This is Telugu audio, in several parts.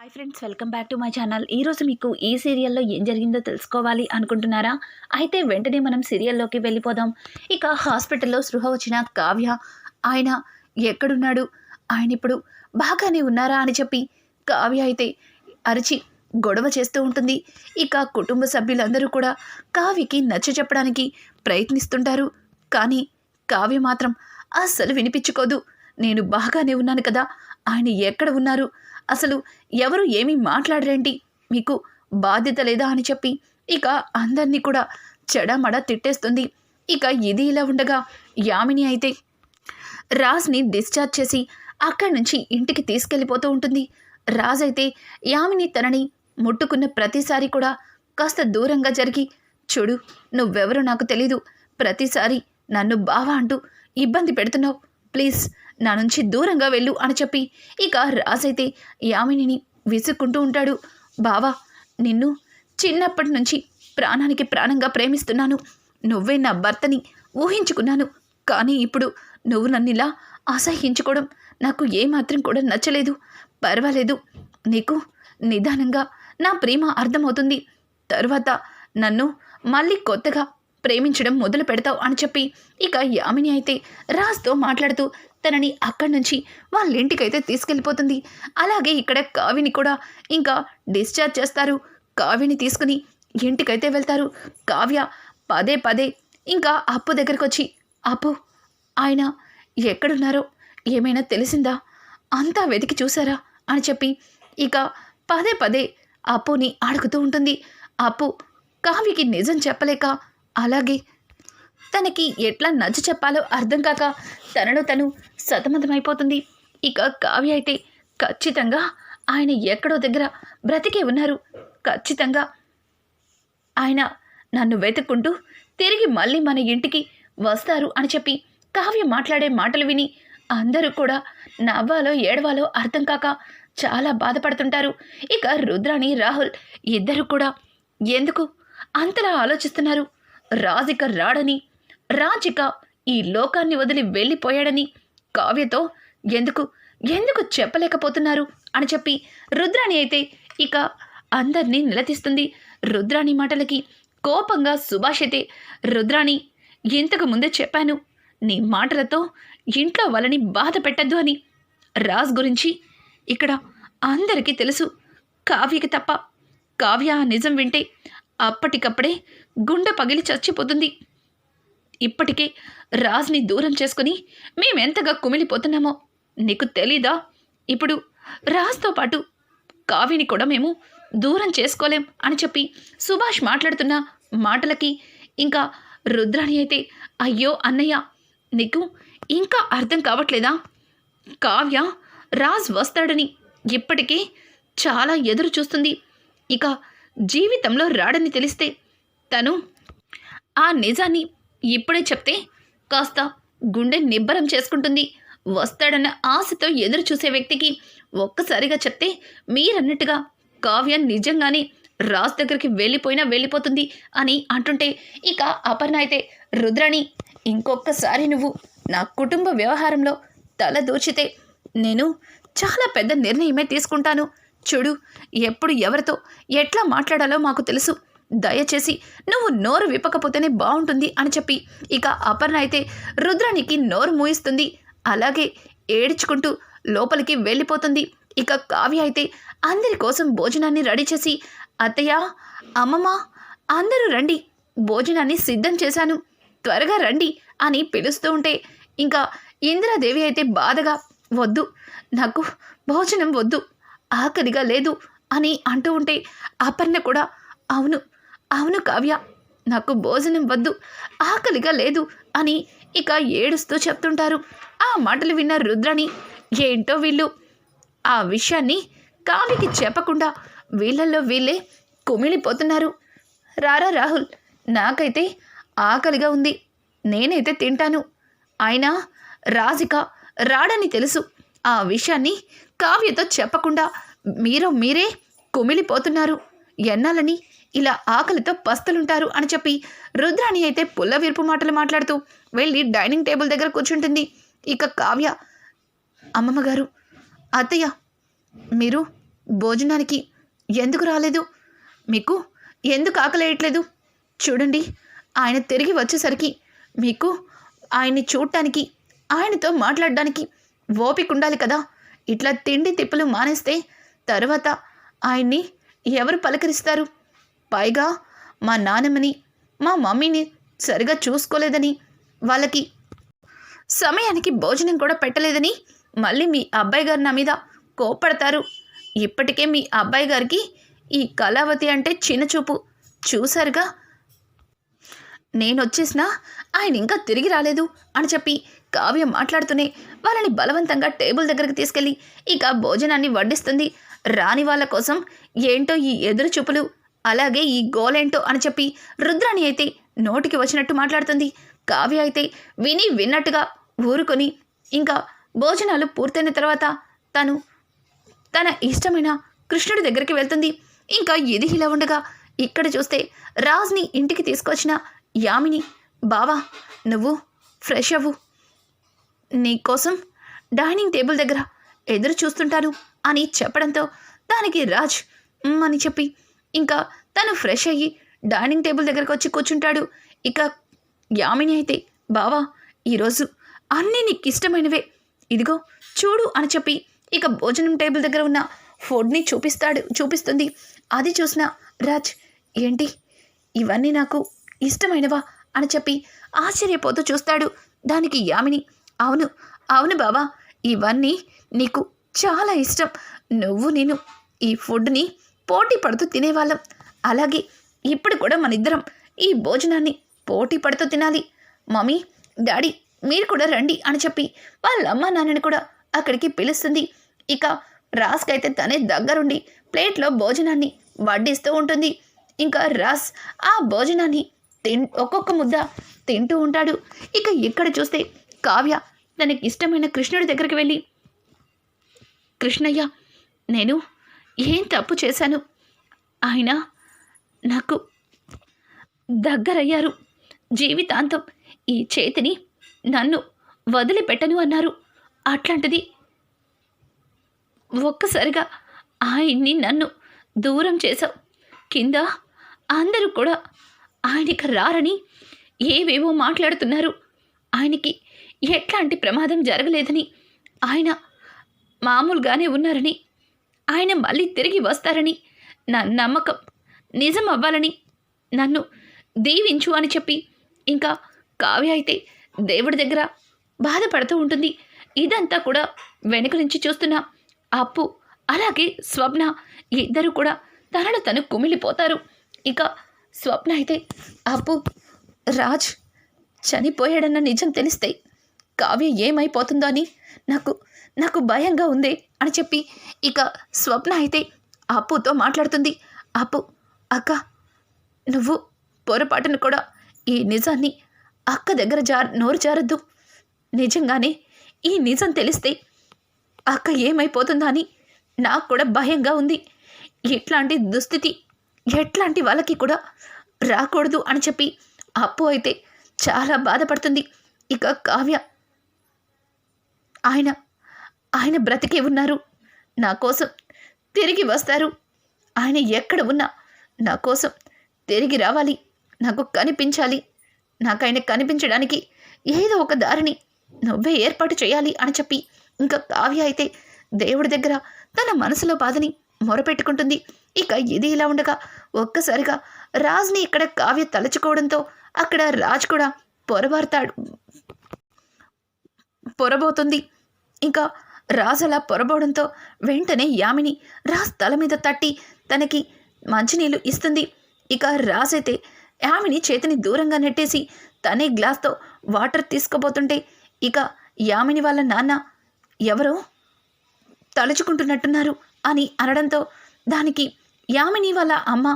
Hi friends, welcome back to my channel. ఈరోజు మీకు ఈ సీరియల్లో ఏం జరిగిందో తెలుసుకోవాలి అనుకుంటున్నారా? అయితే వెంటనే మనం సీరియల్లోకి వెళ్ళిపోదాం. ఇక హాస్పిటల్లో స్పృహ వచ్చిన కావ్య, ఆయన ఎక్కడున్నాడు, ఆయన ఇప్పుడు బాగానే ఉన్నారా అని చెప్పి కావ్య అయితే అరిచి గొడవ చేస్తూ ఉంటుంది. ఇక కుటుంబ సభ్యులందరూ కూడా కావ్యకి నచ్చ చెప్పడానికి ప్రయత్నిస్తుంటారు. కానీ కావ్య మాత్రం అస్సలు వినిపించుకోదు. నేను బాగానే ఉన్నాను కదా, ఆయన ఎక్కడ ఉన్నారు, అసలు ఎవరు ఏమీ మాట్లాడరేంటి, మీకు బాధ్యత లేదా అని చెప్పి ఇక అందరినీ కూడా చెడమడ తిట్టేస్తుంది. ఇక ఇది ఇలా ఉండగా యామిని అయితే రాజ్ని డిశ్చార్జ్ చేసి అక్కడి నుంచి ఇంటికి తీసుకెళ్ళిపోతూ ఉంటుంది. రాజ్ అయితే యామిని తనని ముట్టుకున్న ప్రతిసారి కూడా కాస్త దూరంగా జరిగి, చూడు నువ్వెవరో నాకు తెలీదు, ప్రతిసారి నన్ను బావా అంటూ ఇబ్బంది పెడుతున్నావు, ప్లీజ్ నా నుంచి దూరంగా వెళ్ళు అని చెప్పి ఇక రాజైతే యామినిని విసుక్కుంటూ ఉంటాడు. బావా, నిన్ను చిన్నప్పటి నుంచి ప్రాణానికి ప్రాణంగా ప్రేమిస్తున్నాను, నువ్వే నా భర్తని ఊహించుకున్నాను, కానీ ఇప్పుడు నువ్వు నన్నిలా అసహ్యించుకోవడం నాకు ఏమాత్రం కూడా నచ్చలేదు. పర్వాలేదు, నీకు నిదానంగా నా ప్రేమ అర్థమవుతుంది, తరువాత నన్ను మళ్ళీ కొత్తగా ప్రేమించడం మొదలు పెడతావు అని చెప్పి ఇక యామిని అయితే రాజ్తో మాట్లాడుతూ తనని అక్కడి నుంచి వాళ్ళ ఇంటికైతే తీసుకెళ్ళిపోతుంది. అలాగే ఇక్కడ కావ్యని కూడా ఇంకా డిశ్చార్జ్ చేస్తారు. కావ్యని తీసుకుని ఇంటికైతే వెళ్తారు. కావ్య పదే పదే ఇంకా అప్పు దగ్గరకు వచ్చి, అప్పు ఆయన ఎక్కడున్నారో ఏమైనా తెలిసిందా, అంతా వెతికి చూసారా అని చెప్పి ఇక పదే పదే అప్పుని అడుగుతూ ఉంటుంది. అప్పు కావ్యకి నిజం చెప్పలేక, అలాగే తనకి ఎట్లా నచ్చ చెప్పాలో అర్థం కాక తనలో తను సతమతమైపోతుంది. ఇక కావ్య అయితే ఖచ్చితంగా ఆయన ఎక్కడో దగ్గర బ్రతికే ఉన్నారు, ఖచ్చితంగా ఆయన నన్ను వెతుక్కుంటూ తిరిగి మళ్ళీ మన ఇంటికి వస్తారు అని చెప్పి కావ్య మాట్లాడే మాటలు విని అందరూ కూడా నవ్వాలో ఏడవాలో అర్థం కాక చాలా బాధపడుతుంటారు. ఇక రుద్రాణి, రాహుల్ ఇద్దరు కూడా ఎందుకు అంతలా ఆలోచిస్తున్నారు? రాజిక రాడని, రాజిక ఈ లోకాన్ని వదిలి వెళ్ళిపోయాడని కావ్యతో ఎందుకు ఎందుకు చెప్పలేకపోతున్నారు అని చెప్పి రుద్రాణి అయితే ఇక అందరినీ నిలదీస్తుంది. రుద్రాణి మాటలకి కోపంగా సుభాష్ అయితే, రుద్రాణి ఇంతకు ముందే చెప్పాను, నీ మాటలతో ఇంట్లో వాళ్ళని బాధ పెట్టద్దు అని. రాజ్ గురించి ఇక్కడ అందరికీ తెలుసు, కావ్యకి తప్ప. కావ్య నిజం వింటే అప్పటికప్పుడే గుండె పగిలి చచ్చిపోతుంది. ఇప్పటికే రాజ్ని దూరం చేసుకుని మేమెంతగా కుమిలిపోతున్నామో నీకు తెలీదా? ఇప్పుడు రాజ్తో పాటు కావ్యని కూడా మేము దూరం చేసుకోలేం అని చెప్పి సుభాష్ మాట్లాడుతున్న మాటలకి ఇంకా రుద్రాణి అయితే, అయ్యో అన్నయ్య, నీకు ఇంకా అర్థం కావట్లేదా? కావ్య రాజ్ వస్తాడని ఇప్పటికే చాలా ఎదురు చూస్తుంది. ఇక జీవితంలో రాడని తెలిస్తే తను ఆ నిజాన్ని ఇప్పుడే చెప్తే కాస్త గుండె నిబ్బరం చేసుకుంటుంది. వస్తాడన్న ఆశతో ఎదురు చూసే వ్యక్తికి ఒక్కసారిగా చెప్తే మీరన్నట్టుగా కావ్య నిజంగానే రాజ్ దగ్గరికి వెళ్ళిపోయినా వెళ్ళిపోతుంది అని అంటుంటే ఇక అపర్ణ అయితే, రుద్రాణి ఇంకొకసారి నువ్వు నా కుటుంబ వ్యవహారంలో తల దూర్చితే నేను చాలా పెద్ద నిర్ణయమే తీసుకుంటాను. చూడు, ఎప్పుడు ఎవరితో ఎట్లా మాట్లాడాలో మాకు తెలుసు, దయచేసి నువ్వు నోరు విప్పకపోతేనే బాగుంటుంది అని చెప్పి ఇక అపర్ణ అయితే రుద్రానికి నోరు మూయిస్తుంది. అలాగే ఏడ్చుకుంటూ లోపలికి వెళ్ళిపోతుంది. ఇక కావ్య అయితే అందరి కోసం భోజనాన్ని రెడీ చేసి, అత్తయ్య, అమ్మమ్మ అందరూ రండి, భోజనాన్ని సిద్ధం చేశాను, త్వరగా రండి అని పిలుస్తూ ఉంటే ఇంకా ఇందిరాదేవి అయితే బాధగా, వద్దు, నాకు భోజనం వద్దు, ఆకలిగా లేదు అని అంటూ ఉంటే అపర్ణ కూడా, అవును అవును కావ్య, నాకు భోజనం వద్దు, ఆకలిగా లేదు అని ఇక ఏడుస్తూ చెప్తుంటారు. ఆ మాటలు విన్న రుద్రాణి, ఏంటో వీళ్ళు ఆ విషయాన్ని కావ్యకి చెప్పకుండా వీళ్ళల్లో వీళ్ళే కుమిలిపోతున్నారు. రారా రాహుల్, నాకైతే ఆకలిగా ఉంది, నేనైతే తింటాను, అయినా రాజిక రాడని తెలుసు, ఆ విషయాన్ని కావ్యతో చెప్పకుండా మీరే కుమిలిపోతున్నారు, ఎన్నాలని ఇలా ఆకలితో పస్తులుంటారు అని చెప్పి రుద్రాణి అయితే పుల్ల వీర్పు మాటలు మాట్లాడుతూ వెళ్ళి డైనింగ్ టేబుల్ దగ్గర కూర్చుంటుంది. ఇక కావ్య, అమ్మమ్మగారు, అత్తయ్య, మీరు భోజనానికి ఎందుకు రాలేదు? మీకు ఎందుకు ఆకలేయట్లేదు? చూడండి, ఆయన తిరిగి వచ్చేసరికి మీకు ఆయన్ని చూడటానికి, ఆయనతో మాట్లాడడానికి ఓపిక ఉండాలి కదా. ఇట్లా తిండి తిప్పలు మానేస్తే తర్వాత ఆయన్ని ఎవరు పలకరిస్తారు? పైగా మా నాన్నమ్మని, మా మమ్మీని సరిగా చూసుకోలేదని, వాళ్ళకి సమయానికి భోజనం కూడా పెట్టలేదని మళ్ళీ మీ అబ్బాయి గారు నా మీద కోప్పడతారు. ఇప్పటికే మీ అబ్బాయి గారికి ఈ కళావతి అంటే చిన్నచూపు. చూసారుగా, నేనొచ్చేసినా ఆయన ఇంకా తిరిగి రాలేదు అని చెప్పి కావ్య మాట్లాడుతూనే వాళ్ళని బలవంతంగా టేబుల్ దగ్గరికి తీసుకెళ్ళి ఇక భోజనాన్ని వడ్డిస్తుంది. రాని వాళ్ళ కోసం ఏంటో ఈ ఎదురు చూపులు, అలాగే ఈ గోలేంటో అని చెప్పి రుద్రాణి అయితే నోటికి వచ్చినట్టు మాట్లాడుతుంది. కావ్య అయితే విని విన్నట్టుగా ఊరుకొని ఇంకా భోజనాలు పూర్తయిన తర్వాత తన ఇష్టమైన కృష్ణుడి దగ్గరికి వెళ్తుంది. ఇంకా ఇది ఇలా ఉండగా ఇక్కడ చూస్తే రాజ్ని ఇంటికి తీసుకొచ్చిన యామిని, బావా నువ్వు ఫ్రెష్ అవ్వు, నీకోసం డైనింగ్ టేబుల్ దగ్గర ఎదురు చూస్తుంటాను అని చెప్పడంతో దానికి రాజ్ అని చెప్పి ఇంకా తను ఫ్రెష్ అయ్యి డైనింగ్ టేబుల్ దగ్గరకు వచ్చి కూర్చుంటాడు. ఇక యామిని అయితే, బావా ఈరోజు అన్నీ నీకు ఇష్టమైనవే, ఇదిగో చూడు అని చెప్పి ఇక భోజనం టేబుల్ దగ్గర ఉన్న ఫుడ్ని చూపిస్తుంది. అది చూసిన రాజ్, ఏంటి ఇవన్నీ నాకు ఇష్టమైనవా అని చెప్పి ఆశ్చర్యపోతూ చూస్తాడు. దానికి యామిని, అవును బావా, ఇవన్నీ నీకు చాలా ఇష్టం. నేను ఈ ఫుడ్ని పోటీ పడుతూ తినేవాళ్ళం, అలాగే ఇప్పుడు కూడా మనిద్దరం ఈ భోజనాన్ని పోటీ పడుతూ తినాలి. మమ్మీ, డాడీ మీరు కూడా రండి అని చెప్పి వాళ్ళ అమ్మ నాన్నని కూడా అక్కడికి పిలుస్తుంది. ఇక రాస్కైతే తనే దగ్గరుండి ప్లేట్లో భోజనాన్ని వడ్డిస్తూ ఉంటుంది. ఇంకా రాస్ ఆ భోజనాన్ని ఒక్కొక్క ముద్ద తింటూ ఉంటాడు. ఇక ఇక్కడ చూస్తే కావ్య తనకి ఇష్టమైన కృష్ణుడి దగ్గరికి వెళ్ళి, కృష్ణయ్య, నేను ఏం తప్పు చేశాను? ఆయన నాకు దగ్గరయ్యారు, జీవితాంతం ఈ చేతిని నన్ను వదిలిపెట్టను అన్నారు. అట్లాంటిది ఒక్కసారిగా ఆయన్ని నన్ను దూరం చేశావు. కింద అందరూ కూడా ఆయనకి రారని ఏవేవో మాట్లాడుతున్నారు. ఆయనకి ఎట్లాంటి ప్రమాదం జరగలేదని, ఆయన మామూలుగానే ఉన్నారని, ఆయన మళ్ళీ తిరిగి వస్తారని నా నమ్మకం నిజం అవ్వాలని నన్ను దీవించు అని చెప్పి ఇంకా కావ్య అయితే దేవుడి దగ్గర బాధపడుతూ ఉంటుంది. ఇదంతా కూడా వెనుక నుంచి చూస్తున్న అప్పు అలాగే స్వప్న ఇద్దరు కూడా తనను తను కుమిలిపోతారు. ఇక స్వప్న అయితే, అప్పు, రాజ్ చనిపోయాడన్న నిజం తెలిస్తే కావ్య ఏమైపోతుందో అని నాకు భయంగా ఉంది అని చెప్పి ఇక స్వప్న అయితే అప్పుతో మాట్లాడుతుంది. అప్పు, అక్క, నువ్వు పొరపాటును కూడా ఈ నిజాన్ని అక్క దగ్గర నోరు జారద్దు. నిజంగానే ఈ నిజం తెలిస్తే అక్క ఏమైపోతుందా అని నాకు కూడా భయంగా ఉంది. ఇట్లాంటి దుస్థితి ఎట్లాంటి వాళ్ళకి కూడా రాకూడదు అని చెప్పి అప్పు అయితే చాలా బాధపడుతుంది. ఇక కావ్య, ఆయన బ్రతికే ఉన్నారు, నా కోసం తిరిగి వస్తారు. ఆయన ఎక్కడ ఉన్నా నా కోసం తిరిగి రావాలి, నాకు కనిపించాలి. నాకు ఆయన కనిపించడానికి ఏదో ఒక దారిని నువ్వే ఏర్పాటు చేయాలి అని చెప్పి ఇంకా కావ్య అయితే దేవుడి దగ్గర తన మనసులో బాధని మొరపెట్టుకుంటుంది. ఇక ఇది ఇలా ఉండగా ఒక్కసారిగా రాజ్ని ఇక్కడ కావ్య తలుచుకోవడంతో అక్కడ రాజ్ కూడా పొరబోతుంది. ఇంకా రాజ్ అలా పొరబోవడంతో వెంటనే యామిని రాజ్ తల మీద తట్టి తనకి మంచినీళ్ళు ఇస్తుంది. ఇక రాజ్ అయితే యామిని చేతిని దూరంగా నెట్టేసి తనే గ్లాస్తో వాటర్ తీసుకోబోతుంటే ఇక యామిని వాళ్ళ నాన్న ఎవరో తలుచుకుంటున్నట్టున్నారు అని అనడంతో దానికి యామిని వాళ్ళ అమ్మ,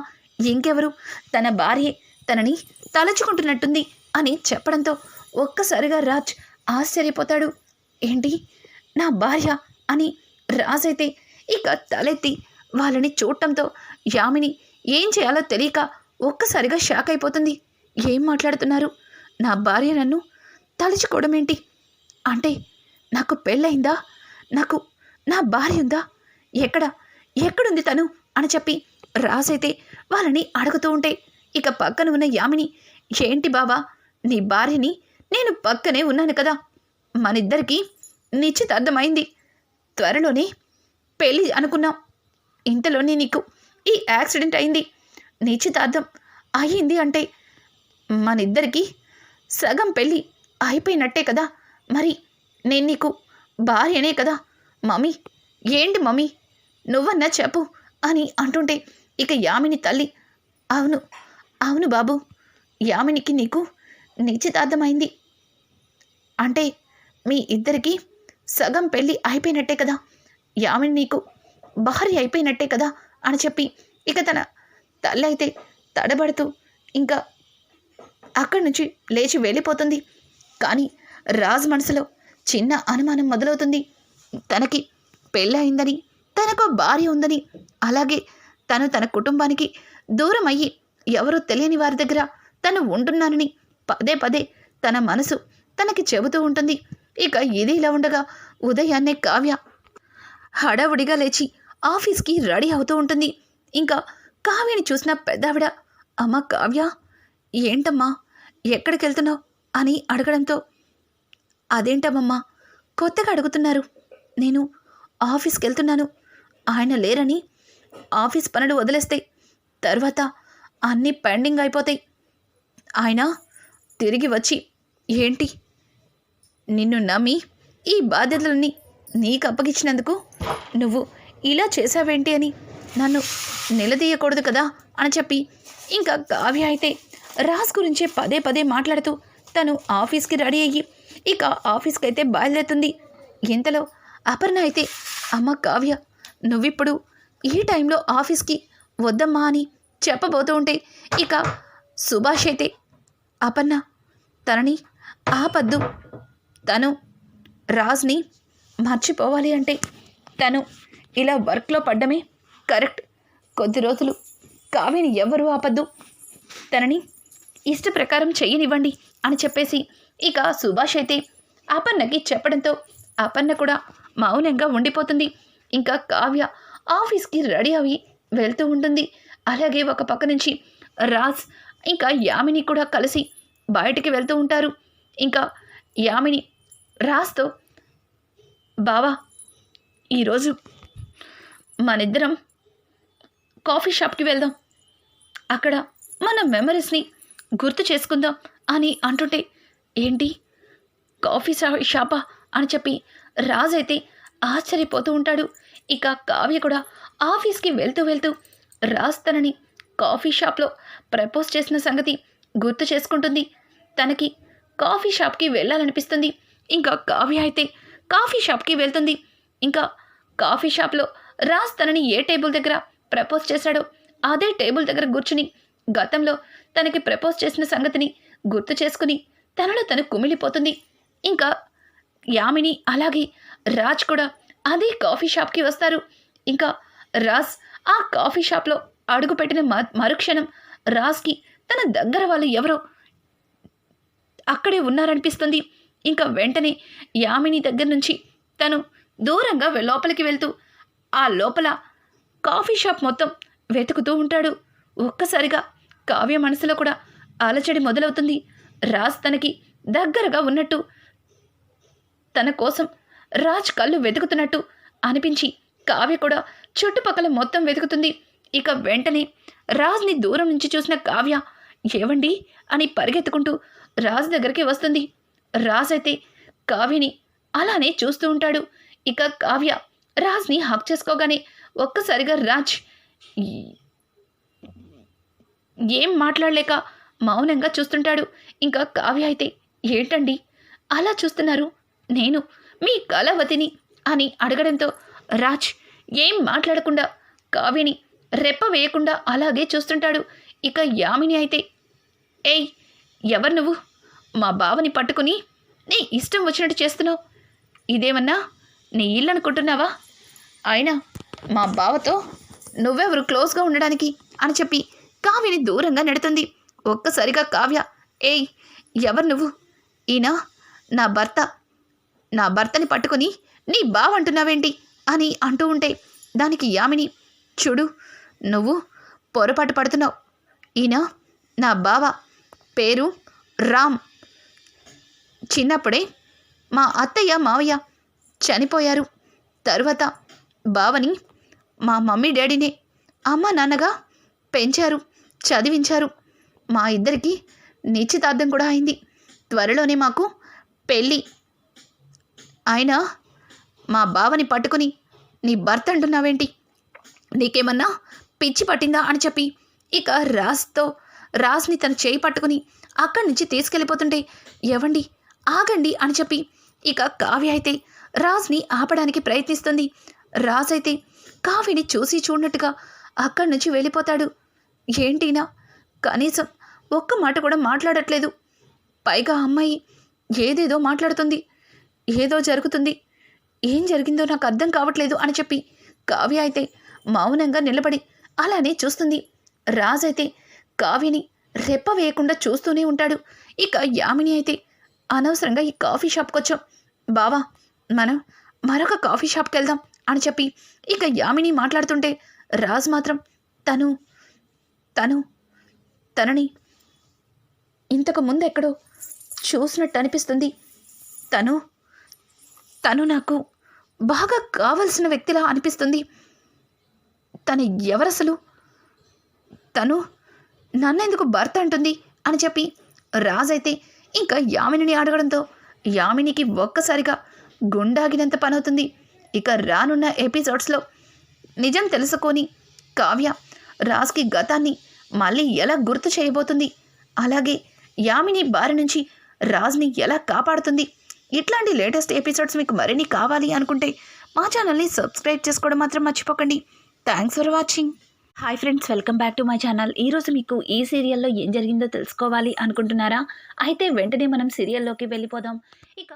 ఇంకెవరు, తన భార్యే తనని తలుచుకుంటున్నట్టుంది అని చెప్పడంతో ఒక్కసారిగా రాజ్ ఆశ్చర్యపోతాడు. ఏంటి, నా భార్య అని రాజ్ అయితే ఇక తలెత్తి వాళ్ళని చూడటంతో యామిని ఏం చేయాలో తెలియక ఒక్కసారిగా షాక్ అయిపోతుంది. ఏం మాట్లాడుతున్నారు? నా భార్య నన్ను తలుచుకోవడం ఏంటి? అంటే నాకు పెళ్ళయిందా? నాకు నా భార్య ఉందా? ఎక్కడుంది తను అని చెప్పి రాజైతే వాళ్ళని అడుగుతూ ఉంటే ఇక పక్కన ఉన్న యామిని, ఏంటి బాబా, నీ భార్యని నేను పక్కనే ఉన్నాను కదా, మనిద్దరికీ నిశ్చితార్థమైంది, త్వరలోనే పెళ్ళి అనుకున్నాం, ఇంతలోనే నీకు ఈ యాక్సిడెంట్ అయింది, నిశ్చితార్థం అయ్యింది అంటే మనిద్దరికీ సగం పెళ్ళి అయిపోయినట్టే కదా, మరి నేను నీకు భార్యనే కదా మమ్మీ, ఏంటి మమ్మీ నువ్వన్నా చెప్పు అని అంటుంటే ఇక యామిని తల్లి, అవును అవును బాబు, యామినికి నీకు నిశ్చితార్థమైంది అంటే మీ ఇద్దరికీ సగం పెళ్ళి అయిపోయినట్టే కదా, యామిని నీకు భార్య అయిపోయినట్టే కదా అని చెప్పి ఇక తన తల్లి అయితే తడబడుతూ ఇంకా అక్కడి నుంచి లేచి వెళ్ళిపోతుంది. కానీ రాజ్ మనసులో చిన్న అనుమానం మొదలవుతుంది. తనకి పెళ్ళయిందని, తనకు భార్య ఉందని, అలాగే తను తన కుటుంబానికి దూరం అయ్యి ఎవరూ తెలియని వారి దగ్గర తను ఉంటున్నానని పదే పదే తన మనసు తనకి చెబుతూ ఉంటుంది. ఇక ఇది ఇలా ఉండగా ఉదయాన్నే కావ్య హడావుడిగా లేచి ఆఫీస్కి రెడీ అవుతూ ఉంటుంది. ఇంకా కావ్యని చూసిన పెద్దావిడ, అమ్మ కావ్య, ఏంటమ్మా ఎక్కడికి వెళ్తున్నావు అని అడగడంతో, అదేంటమ్మమ్మా కొత్తగా అడుగుతున్నారు, నేను ఆఫీస్కి వెళ్తున్నాను, ఆయన లేరని ఆఫీస్ పనులు వదిలేస్తే తర్వాత అన్నీ పెండింగ్ అయిపోతాయి, ఆయన తిరిగి వచ్చి ఏంటి నిన్ను నమ్మి ఈ బాధ్యతలన్నీ నీకు అప్పగించినందుకు నువ్వు ఇలా చేసావేంటి అని నన్ను నిలదీయకూడదు కదా అని చెప్పి ఇంకా కావ్య అయితే రాజ్ గురించే పదే పదే మాట్లాడుతూ తను ఆఫీస్కి రెడీ అయ్యి ఇక ఆఫీస్కి అయితే బయలుదేరుతుంది. ఇంతలో అపర్ణ అయితే, అమ్మ కావ్య, నువ్విప్పుడు ఈ టైంలో ఆఫీస్కి వద్దమ్మా అని చెప్పబోతూ ఉంటే ఇక సుభాష్ అయితే, అపర్ణ తనని ఆపద్దు, తను రాజ్ని మర్చిపోవాలి అంటే తను ఇలా వర్క్లో పడ్డమే కరెక్ట్, కొద్ది రోజులు కావ్యని ఎవ్వరూ ఆపద్దు, తనని ఇష్ట ప్రకారం చెయ్యనివ్వండి అని చెప్పేసి ఇక సుభాష్ అయితే అపర్ణకి చెప్పడంతో అపర్ణ కూడా మౌనంగా ఉండిపోతుంది. ఇంకా కావ్య ఆఫీస్కి రెడీ అవి వెళ్తూ ఉంటుంది. అలాగే ఒక పక్క నుంచి రాజ్ ఇంకా యామిని కూడా కలిసి బయటికి వెళ్తూ ఉంటారు. ఇంకా యామిని రాజ్తో, బావా, ఈరోజు మనిద్దరం కాఫీ షాప్కి వెళ్దాం, అక్కడ మన మెమరీస్ని గుర్తు చేసుకుందాం అని అంటుంటే, ఏంటి కాఫీ షాపా అని చెప్పి రాజ్ అయితే ఆశ్చర్యపోతూ ఉంటాడు. ఇక కావ్య కూడా ఆఫీస్కి వెళ్తూ వెళ్తూ రాజ్ తనని కాఫీ షాప్లో ప్రపోజ్ చేసిన సంగతి గుర్తు చేసుకుంటుంది. తనకి కాఫీ షాప్కి వెళ్ళాలనిపిస్తుంది. ఇంకా కావ్య అయితే కాఫీ షాప్కి వెళ్తుంది. ఇంకా కాఫీ షాప్లో రాజ్ తనని ఏ టేబుల్ దగ్గర ప్రపోజ్ చేశాడో అదే టేబుల్ దగ్గర కూర్చుని గతంలో తనకి ప్రపోజ్ చేసిన సంగతిని గుర్తు చేసుకుని తనలో తను కుమిలిపోతుంది. ఇంకా యామిని అలాగే రాజ్ కూడా అదే కాఫీ షాప్కి వస్తారు. ఇంకా రాజ్ ఆ కాఫీ షాప్లో అడుగుపెట్టిన మరుక్షణం రాజ్కి తన దగ్గర వాళ్ళు ఎవరో అక్కడే ఉన్నారనిపిస్తుంది. ఇంకా వెంటనే యామిని దగ్గర నుంచి తను దూరంగా లోపలికి వెళ్తూ ఆ లోపల కాఫీ షాప్ మొత్తం వెతుకుతూ ఉంటాడు. ఒక్కసారిగా కావ్య మనసులో కూడా అలచడి మొదలవుతుంది. రాజ్ తనకి దగ్గరగా ఉన్నట్టు, తన కోసం రాజ్ కళ్ళు వెతుకుతున్నట్టు అనిపించి కావ్య కూడా చుట్టుపక్కల మొత్తం వెతుకుతుంది. ఇక వెంటనే రాజ్ని దూరం నుంచి చూసిన కావ్య, ఏవండి అని పరిగెత్తుకుంటూ రాజ్ దగ్గరికి వస్తుంది. రాజ్ అయితే కావ్యని అలానే చూస్తూ ఉంటాడు. ఇక కావ్య రాజ్ని హక్ చేసుకోగానే ఒక్కసారిగా రాజ్ ఏం మాట్లాడలేక మౌనంగా చూస్తుంటాడు. ఇంకా కావ్య అయితే, ఏంటండి అలా చూస్తున్నారు, నేను మీ కళావతిని అని అడగడంతో రాజ్ ఏం మాట్లాడకుండా కావ్యని రెప్ప వేయకుండా అలాగే చూస్తుంటాడు. ఇక యామిని అయితే, ఏయ్ ఎవరు నువ్వు, మా బావని పట్టుకుని నీ ఇష్టం వచ్చినట్టు చేస్తున్నావు, ఇదేమన్నా నీ ఇల్లు అనుకుంటున్నావా, అయినా మా బావతో నువ్వెవరు క్లోజ్గా ఉండడానికి అని చెప్పి కావ్యని దూరంగా నెడుతుంది. ఒక్కసారిగా కావ్య, ఏయ్ ఎవరు నువ్వు, ఈయన నా భర్తని పట్టుకుని నీ బావ అంటున్నావేంటి అని అంటూ ఉంటే దానికి యామిని, చూడు, నువ్వు పొరపాటు పడుతున్నావు. ఈయన నా బావ, పేరు రామ్. చిన్నప్పుడే మా అత్తయ్య మావయ్య చనిపోయారు. తరువాత బావని మా మమ్మీ డాడీనే అమ్మ నాన్నగా పెంచారు, చదివించారు. మా ఇద్దరికి నిశ్చితార్థం కూడా అయింది. త్వరలోనే మాకు పెళ్ళి. ఆయన మా బావని పట్టుకుని నీ భర్త అంటున్నావేంటి? నీకేమన్నా పిచ్చి పట్టిందా అని చెప్పి ఇక రాజ్ని తన చేయి పట్టుకుని అక్కడి నుంచి తీసుకెళ్ళిపోతుంటే, ఏవండి ఆగండి అని చెప్పి ఇక కావ్య అయితే రాజ్ని ఆపడానికి ప్రయత్నిస్తుంది. రాజ్ అయితే కావ్యని చూసి చూడనట్టుగా అక్కడి నుంచి వెళ్ళిపోతాడు. ఏంటినా కనీసం ఒక్క మాట కూడా మాట్లాడట్లేదు. పైగా అమ్మాయి ఏదేదో మాట్లాడుతుంది, ఏదో జరుగుతుంది. ఏం జరిగిందో నాకు అర్థం కావట్లేదు అని చెప్పి కావ్య అయితే మౌనంగా నిలబడి అలానే చూస్తుంది. రాజ్ అయితే కావ్యని రెప్ప వేయకుండా చూస్తూనే ఉంటాడు. ఇక యామిని అయితే అనవసరంగా ఈ కాఫీ షాప్కి వచ్చాం బావా, మనం మరొక కాఫీ షాప్కి వెళ్దాం అని చెప్పి ఇక యామిని మాట్లాడుతుంటే రాజ్ మాత్రం తనని ఇంతకు ముందు ఎక్కడో చూసినట్టు అనిపిస్తుంది. తను నాకు బాగా కావలసిన వ్యక్తిలా అనిపిస్తుంది. తను ఎవరసలు? తను నన్నెందుకు భర్త అంటుంది అని చెప్పి రాజ్ అయితే ఇంకా యామినిని అడగడంతో యామినికి ఒక్కసారిగా గుండాగినంత పనవుతుంది. ఇక రానున్న ఎపిసోడ్స్లో నిజం తెలుసుకొని కావ్య రాజ్కి గతాన్ని మళ్ళీ ఎలా గుర్తు చేయబోతుంది, అలాగే యామిని బారి నుంచి రాజ్ని ఎలా కాపాడుతుంది, ఇట్లాంటి లేటెస్ట్ ఎపిసోడ్స్ మీకు మరిన్ని కావాలి అనుకుంటే మా ఛానల్ని సబ్స్క్రైబ్ చేసుకోవడం మాత్రం మర్చిపోకండి. Thanks for watching. Hi friends, welcome back to my channel. ఈరోజు మీకు ఈ సీరియల్లో ఏం జరిగిందో తెలుసుకోవాలి అనుకుంటున్నారా? అయితే వెంటనే మనం సీరియల్లోకి వెళ్ళిపోదాం. ఇక